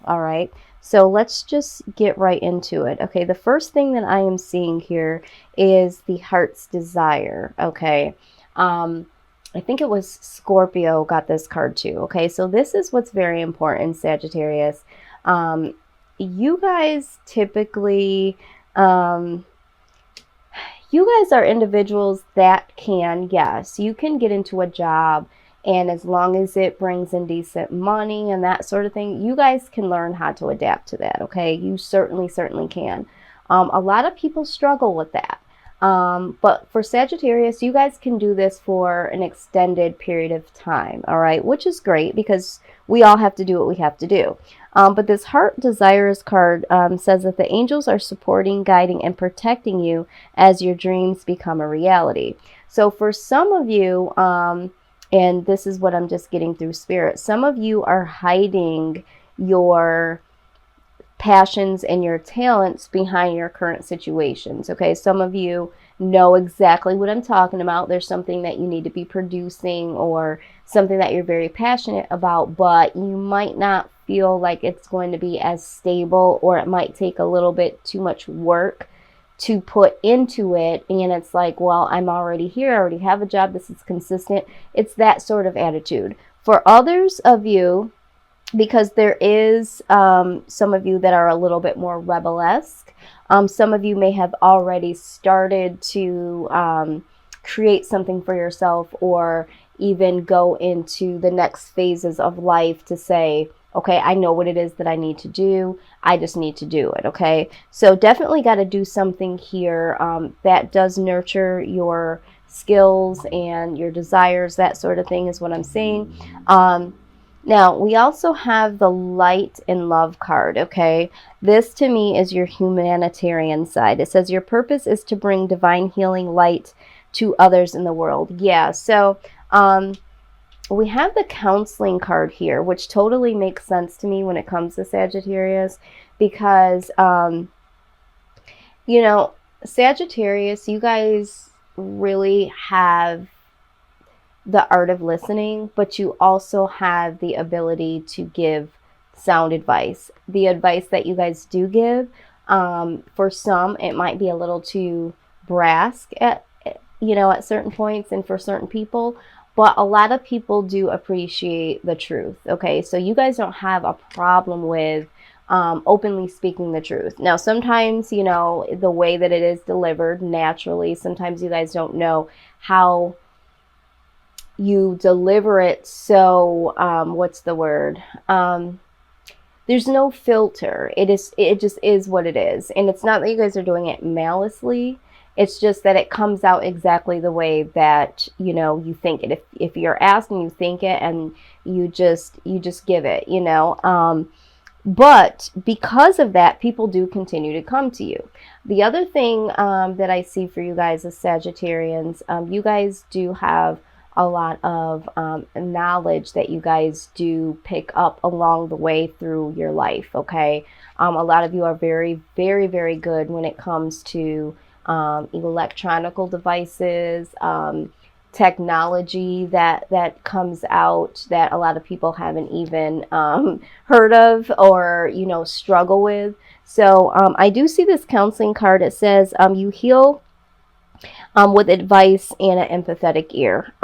All right. So let's just get right into it. Okay. The first thing that I am seeing here is the heart's desire. Okay. I think it was Scorpio got this card too. Okay. So this is what's very important, Sagittarius. Um, you guys typically, you guys are individuals that can, yes, you can get into a job, and as long as it brings in decent money and that sort of thing, you guys can learn how to adapt to that. Okay. You certainly can. A lot of people struggle with that. But for Sagittarius, you guys can do this for an extended period of time. All right. Which is great because we all have to do what we have to do. But this heart desires card says that the angels are supporting, guiding, and protecting you as your dreams become a reality. So for some of you, and this is what I'm just getting through spirit, some of you are hiding your passions and your talents behind your current situations. Okay, some of you know exactly what I'm talking about. There's something that you need to be producing or something that you're very passionate about, but you might not feel like it's going to be as stable, or it might take a little bit too much work to put into it. And it's like, well, I'm already here, I already have a job, this is consistent. It's that sort of attitude. For others of you, because there is some of you that are a little bit more rebel-esque. Some of you may have already started to create something for yourself, or even go into the next phases of life to say, okay, I know what it is that I need to do. I just need to do it. Okay. So definitely got to do something here that does nurture your skills and your desires. That sort of thing is what I'm saying. Now, we also have the light and love card, okay? This to me is your humanitarian side. It says your purpose is to bring divine healing light to others in the world. Yeah, so we have the counseling card here, which totally makes sense to me when it comes to Sagittarius, because, you know, Sagittarius, you guys really have the art of listening, but you also have the ability to give sound advice. The advice that you guys do give, for some, it might be a little too brash at certain points and for certain people, but a lot of people do appreciate the truth. Okay, so you guys don't have a problem with openly speaking the truth. Now, sometimes, the way that it is delivered naturally, sometimes you guys don't know how you deliver it. So what's the word, there's no filter. It just is what it is. And it's not that you guys are doing it maliciously. It's just that it comes out exactly the way that you think it. If you're asked and you think it, and you just give it, but because of that, people do continue to come to you. The other thing that I see for you guys as Sagittarians, you guys do have a lot of knowledge that you guys do pick up along the way through your life. Okay. A lot of you are very, very, very good when it comes to electronical devices, technology that comes out that a lot of people haven't even heard of, or struggle with. So I do see this counseling card. It says you heal with advice and an empathetic ear.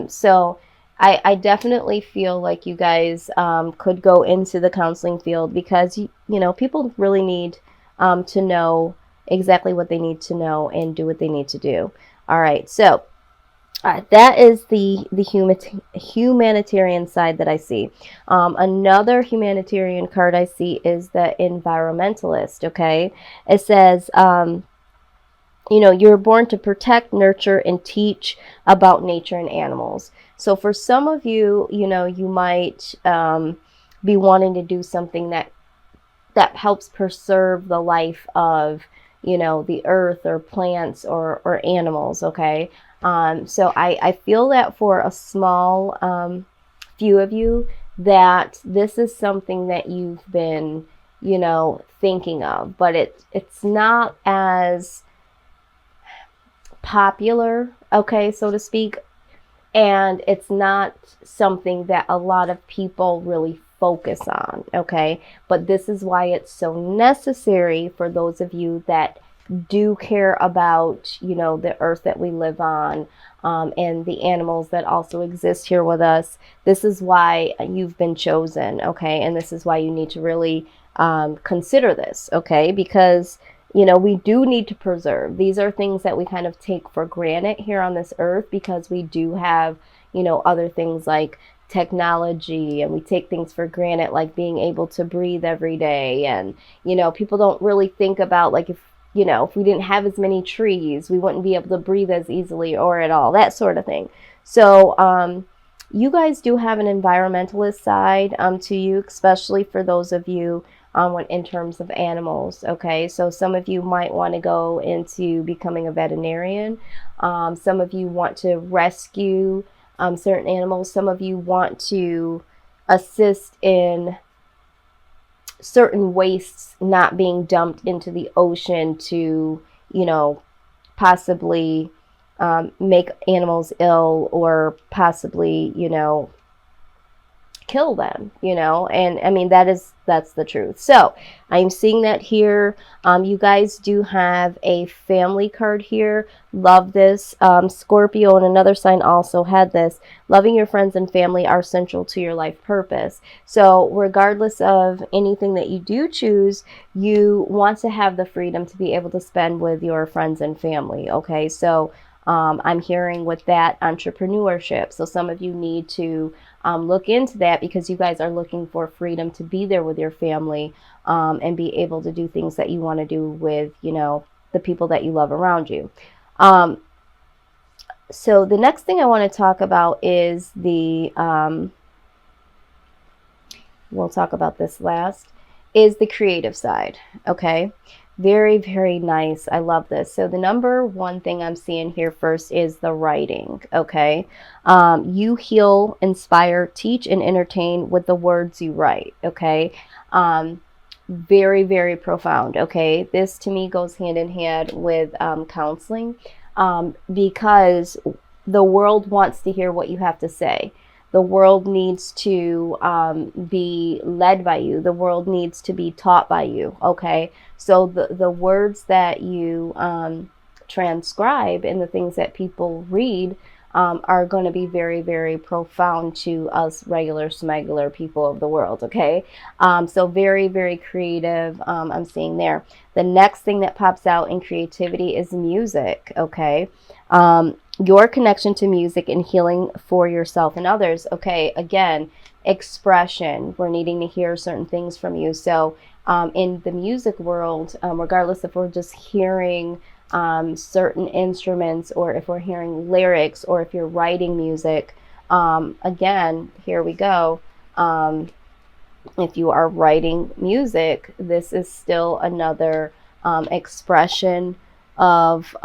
So I definitely feel like you guys could go into the counseling field, because people really need to know exactly what they need to know and do what they need to do. All right, so that is the humanitarian side that I see. Another humanitarian card I see is the environmentalist. Okay, it says you're born to protect, nurture, and teach about nature and animals. So for some of you, you might be wanting to do something that helps preserve the life of, the earth or plants or animals. Okay. So I feel that for a small few of you, that this is something that you've been, thinking of, but it's not as popular, okay, so to speak, and it's not something that a lot of people really focus on, okay? But this is why it's so necessary for those of you that do care about, you know, the earth that we live on, and the animals that also exist here with us. This is why you've been chosen, okay? And this is why you need to really consider this, okay? Because, you know, we do need to preserve. These are things that we kind of take for granted here on this earth because we do have, you know, other things like technology, and we take things for granted like being able to breathe every day. And, you know, people don't really think about, like, if, you know, if we didn't have as many trees, we wouldn't be able to breathe as easily or at all, that sort of thing. So you guys do have an environmentalist side to you, especially for those of you in terms of animals, okay? So some of you might want to go into becoming a veterinarian. Some of you want to rescue certain animals. Some of you want to assist in certain wastes not being dumped into the ocean to, you know, possibly make animals ill, or possibly, you know, kill them, you know. And I mean, that's the truth. So I'm seeing that here. You guys do have a family card here. Love this. Scorpio and another sign also had this. Loving your friends and family are central to your life purpose. So regardless of anything that you do choose, you want to have the freedom to be able to spend with your friends and family, okay? So I'm hearing with that entrepreneurship. So some of you need to look into that, because you guys are looking for freedom to be there with your family and be able to do things that you want to do with, you know, the people that you love around you. So the next thing I want to talk about is the, we'll talk about this last, is the creative side, okay? Very, very nice. I love this. So the number one thing I'm seeing here first is the writing, okay? You heal, inspire, teach, and entertain with the words you write, okay? Very, very profound, okay? This to me goes hand in hand with counseling, because the world wants to hear what you have to say. The world needs to be led by you. The world needs to be taught by you, okay? So the words that you transcribe and the things that people read are going to be very, very profound to us regular smuggler people of the world, okay? So very, very creative, I'm seeing there. The next thing that pops out in creativity is music, okay? Your connection to music and healing for yourself and others, okay? Again, expression. We're needing to hear certain things from you. So in the music world, regardless if we're just hearing certain instruments, or if we're hearing lyrics, or if you're writing music, again, here we go. If you are writing music, this is still another expression of,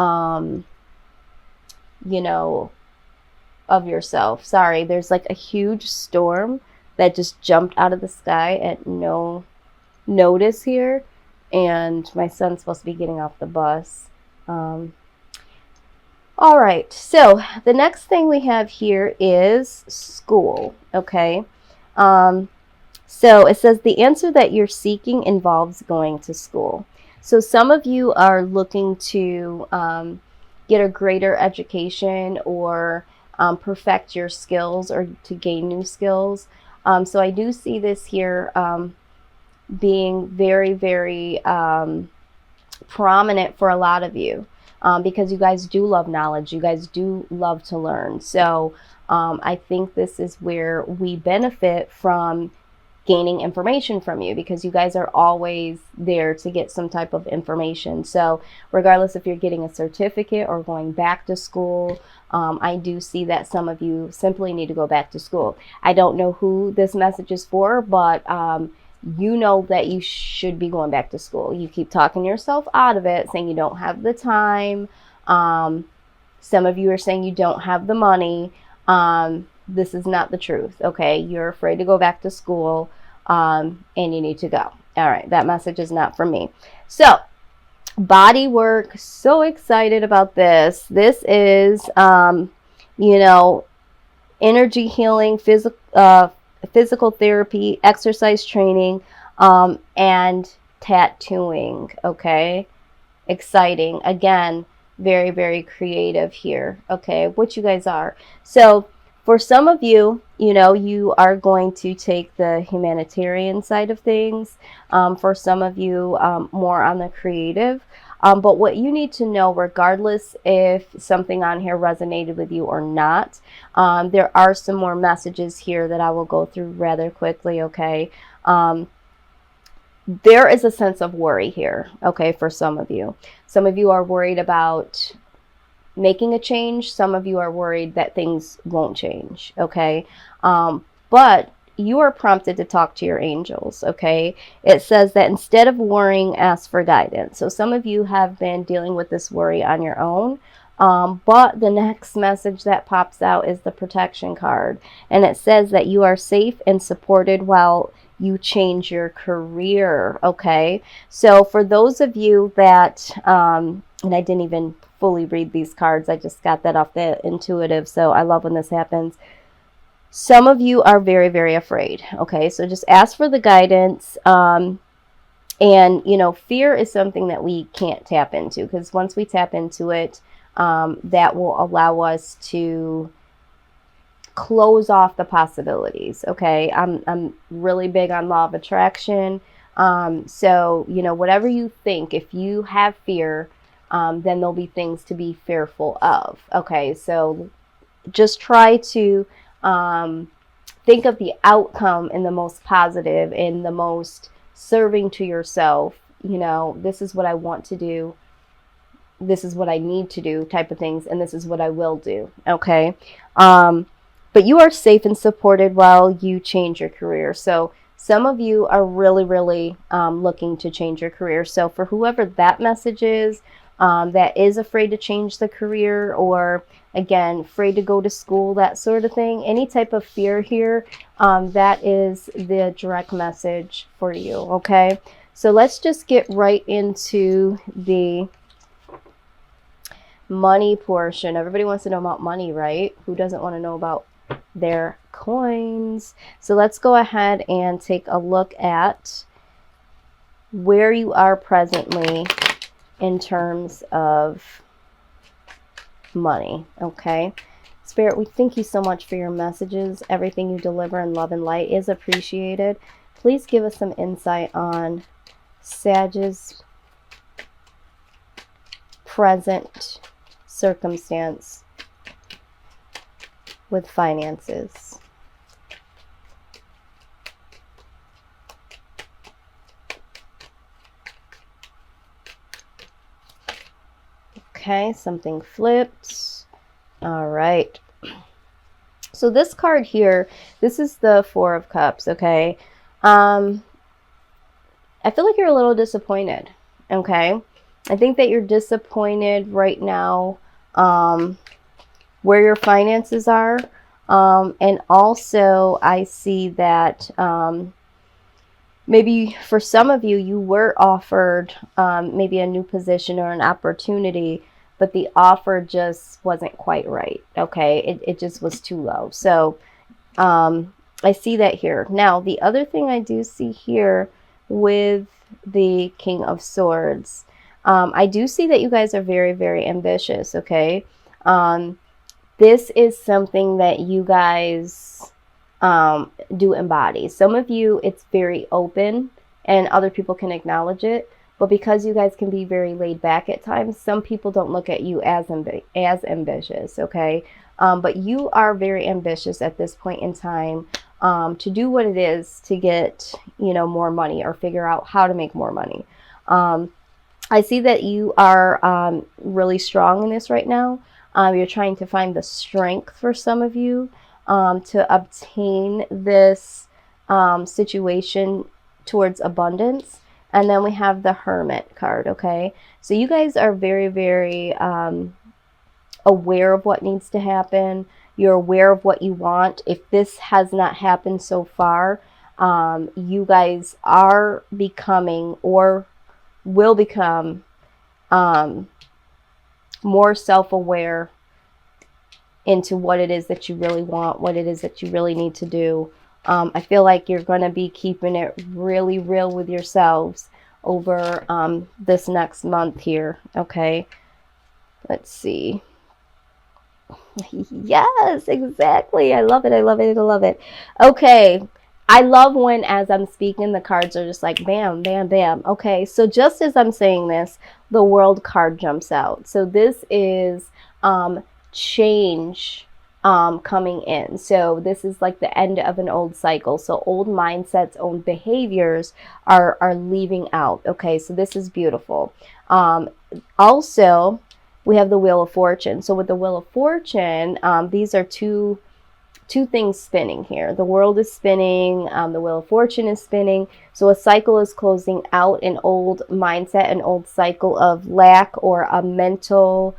you know, of yourself. Sorry, there's like a huge storm that just jumped out of the sky at no notice here, and my son's supposed to be getting off the bus. All right, so the next thing we have here is school, okay? So it says the answer that you're seeking involves going to school. So some of you are looking to get a greater education, or perfect your skills, or to gain new skills. So I do see this here being very, very prominent for a lot of you, because you guys do love knowledge. You guys do love to learn. So I think this is where we benefit from gaining information from you, because you guys are always there to get some type of information. So regardless if you're getting a certificate or going back to school, I do see that some of you simply need to go back to school. I don't know who this message is for, but you know that you should be going back to school. You keep talking yourself out of it, saying you don't have the time. Some of you are saying you don't have the money. This is not the truth, okay? You're afraid to go back to school, and you need to go. All right, that message is not for me. So, body work, so excited about this. This is, you know, energy healing, physical therapy, exercise training, and tattooing. Okay, exciting. Again, very, very creative here. Okay, what you guys are. So for some of you, you know, you are going to take the humanitarian side of things. For some of you, more on the creative. But what you need to know, regardless if something on here resonated with you or not, there are some more messages here that I will go through rather quickly, okay? There is a sense of worry here, okay, for some of you. Some of you are worried about making a change. Some of you are worried that things won't change, okay? But you are prompted to talk to your angels, okay? It says that instead of worrying, ask for guidance. So some of you have been dealing with this worry on your own. But the next message that pops out is the protection card. And it says that you are safe and supported while you change your career, okay? So for those of you that, and I didn't even fully read these cards, I just got that off the intuitive, so I love when this happens. Some of you are very, very afraid, okay? So just ask for the guidance. And, you know, fear is something that we can't tap into, because once we tap into it, that will allow us to close off the possibilities, okay? I'm really big on law of attraction. So, you know, whatever you think, if you have fear, then there'll be things to be fearful of, okay? So just try to think of the outcome in the most positive, in the most serving to yourself. You know, this is what I want to do, this is what I need to do type of things, and this is what I will do, okay? But you are safe and supported while you change your career. So some of you are really, really looking to change your career. So for whoever that message is, that is afraid to change the career, or again, afraid to go to school, that sort of thing, any type of fear here, that is the direct message for you, okay? So let's just get right into the money portion. Everybody wants to know about money, right? Who doesn't want to know about their coins? So let's go ahead and take a look at where you are presently in terms of money, okay? Spirit, we thank you so much for your messages. Everything you deliver in love and light is appreciated. Please give us some insight on Sag's present circumstance with finances. Okay, something flipped. All right. So this card here, this is the Four of Cups, okay? I feel like you're a little disappointed, okay? I think that you're disappointed right now where your finances are. And also I see that maybe for some of you, you were offered maybe a new position or an opportunity, but the offer just wasn't quite right, okay? It just was too low. So I see that here. Now, the other thing I do see here with the King of Swords, I do see that you guys are very, very ambitious, okay? This is something that you guys do embody. Some of you, it's very open and other people can acknowledge it. But because you guys can be very laid back at times, some people don't look at you as ambitious, okay? But you are very ambitious at this point in time to do what it is to get, you know, more money, or figure out how to make more money. I see that you are really strong in this right now. You're trying to find the strength, for some of you, to obtain this situation towards abundance. And then we have the Hermit card, okay? So you guys are very, very aware of what needs to happen. You're aware of what you want. If this has not happened so far, you guys are becoming, or will become, more self-aware into what it is that you really want, what it is that you really need to do. I feel like you're going to be keeping it really real with yourselves over this next month here, okay? Let's see. Yes, exactly. I love it. I love it. I love it. Okay. I love when, as I'm speaking, the cards are just like bam, bam, bam. Okay. So just as I'm saying this, the World card jumps out. So this is change coming in. So this is like the end of an old cycle. So old mindsets, old behaviors are leaving out. Okay. So this is beautiful. Also, we have the Wheel of Fortune. So with the Wheel of Fortune, these are two things spinning here. The world is spinning, the Wheel of Fortune is spinning. So a cycle is closing out, an old mindset, an old cycle of lack, or a mental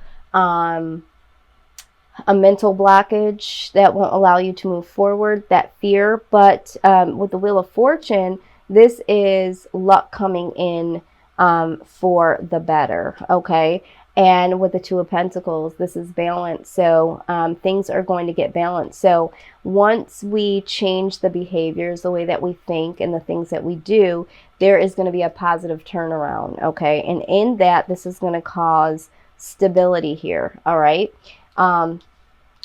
blockage that won't allow you to move forward, that fear. But with the Wheel of Fortune, this is luck coming in for the better, okay? And with the Two of Pentacles, this is balance. So things are going to get balanced. So once we change the behaviors, the way that we think and the things that we do, there is going to be a positive turnaround, okay? And in that, this is going to cause stability here, all right?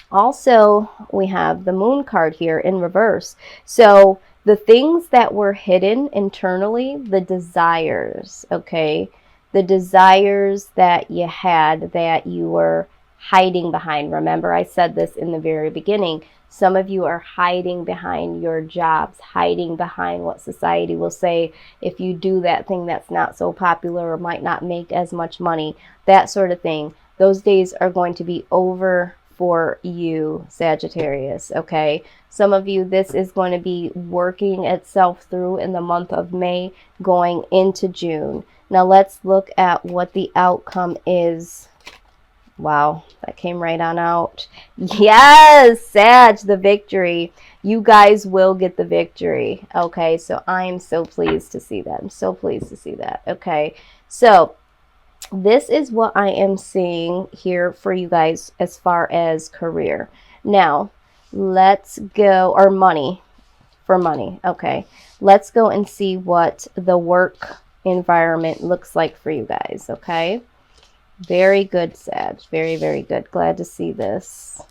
Also, we have the Moon card here in reverse. So the things that were hidden internally, the desires, okay? The desires that you had that you were hiding behind. Remember, I said this in the very beginning. Some of you are hiding behind your jobs, hiding behind what society will say if you do that thing that's not so popular or might not make as much money, that sort of thing. Those days are going to be over for you, Sagittarius, okay? Some of you, this is going to be working itself through in the month of May going into June. Now let's look at what the outcome is. Wow, that came right on out. Yes, Sag, the victory. You guys will get the victory. Okay, so I'm so pleased to see that. I'm so pleased to see that. Okay, so this is what I am seeing here for you guys as far as career. Now, let's go, or money, for money. Okay, let's go and see what the work environment looks like for you guys. Okay, very good, Sag. Very, very good. Glad to see this.